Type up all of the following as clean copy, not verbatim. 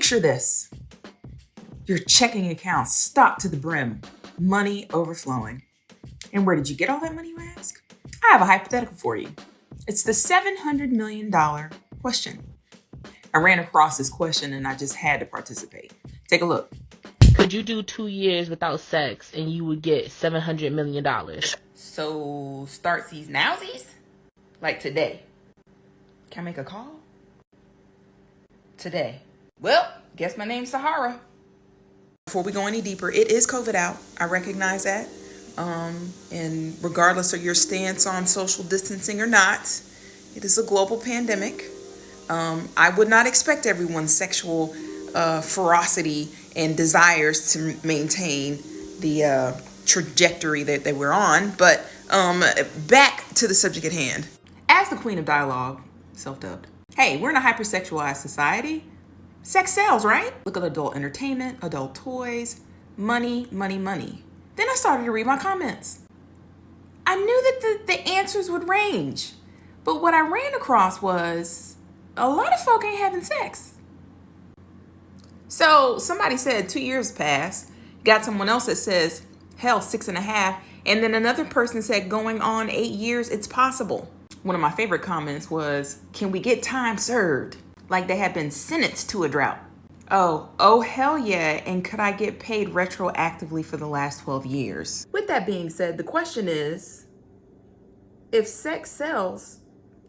Picture this. Your checking account stocked to the brim, money overflowing. And where did you get all that money, you ask? I have a hypothetical for you. It's the $700 million question. I ran across this question and I just had to participate. Take a look. Could you do 2 years without sex and you would get $700 million? So, startsies nowsies? Like today. Can I make a call? Today. Well, guess my name's Sahara. Before we go any deeper, it is COVID out. I recognize that. And regardless of your stance on social distancing or not, it is a global pandemic. I would not expect everyone's sexual ferocity and desires to maintain the trajectory that they were on. But back to the subject at hand. As the queen of dialogue, self-dubbed. Hey, we're in a hypersexualized society. Sex sells, right? Look at adult entertainment, adult toys, money, money, money. Then I started to read my comments. I knew that the answers would range. But what I ran across was a lot of folk ain't having sex. So somebody said 2 years passed, got someone else that says, hell, 6.5. And then another person said going on 8 years, it's possible. One of my favorite comments was, can we get time served? Like they had been sentenced to a drought. Oh, hell yeah. And could I get paid retroactively for the last 12 years? With that being said, the question is, if sex sells,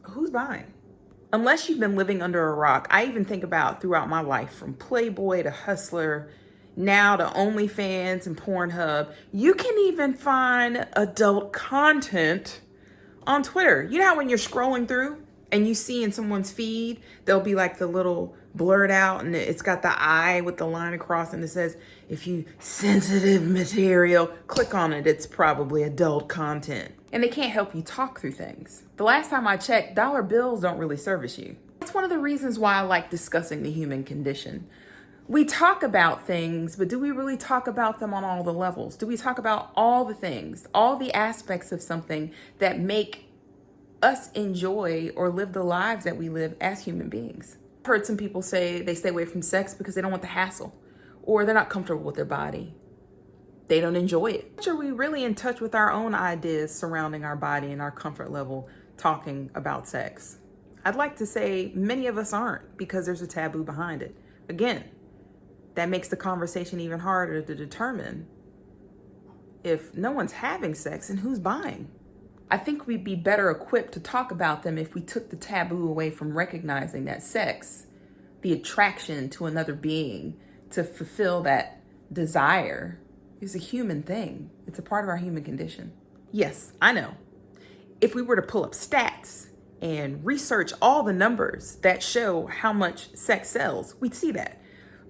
who's buying? Unless you've been living under a rock, I even think about throughout my life, from Playboy to Hustler, now to OnlyFans and Pornhub, you can even find adult content on Twitter. You know how when you're scrolling through and you see in someone's feed, there'll be like the little blurred out and it's got the eye with the line across and it says, if you sensitive material, click on it, it's probably adult content. And they can't help you talk through things. The last time I checked, dollar bills don't really service you. That's one of the reasons why I like discussing the human condition. We talk about things, but do we really talk about them on all the levels? Do we talk about all the things, all the aspects of something that make us enjoy or live the lives that we live as human beings? I've heard some people say they stay away from sex because they don't want the hassle, or they're not comfortable with their body. They don't enjoy it. Are we really in touch with our own ideas surrounding our body and our comfort level talking about sex? I'd like to say many of us aren't, because there's a taboo behind it. Again, that makes the conversation even harder to determine. If no one's having sex, and who's buying? I think we'd be better equipped to talk about them if we took the taboo away from recognizing that sex, the attraction to another being to fulfill that desire, is a human thing. It's a part of our human condition. Yes, I know. If we were to pull up stats and research all the numbers that show how much sex sells, we'd see that.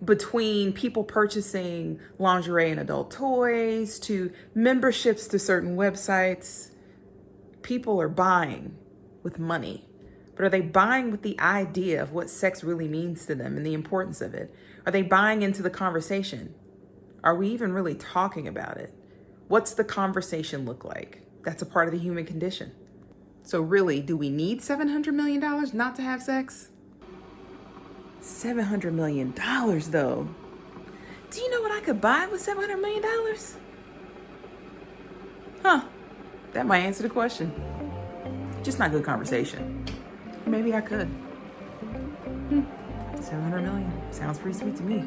Between people purchasing lingerie and adult toys to memberships to certain websites, people are buying with money. But are they buying with the idea of what sex really means to them and the importance of it? Are they buying into the conversation? Are we even really talking about it? What's the conversation look like? That's a part of the human condition. So really, do we need $700 million not to have sex? $700 million though. Do you know what I could buy with $700 million? Huh, that might answer the question. Just not good conversation. Maybe I could. 700 million. Sounds pretty sweet to me.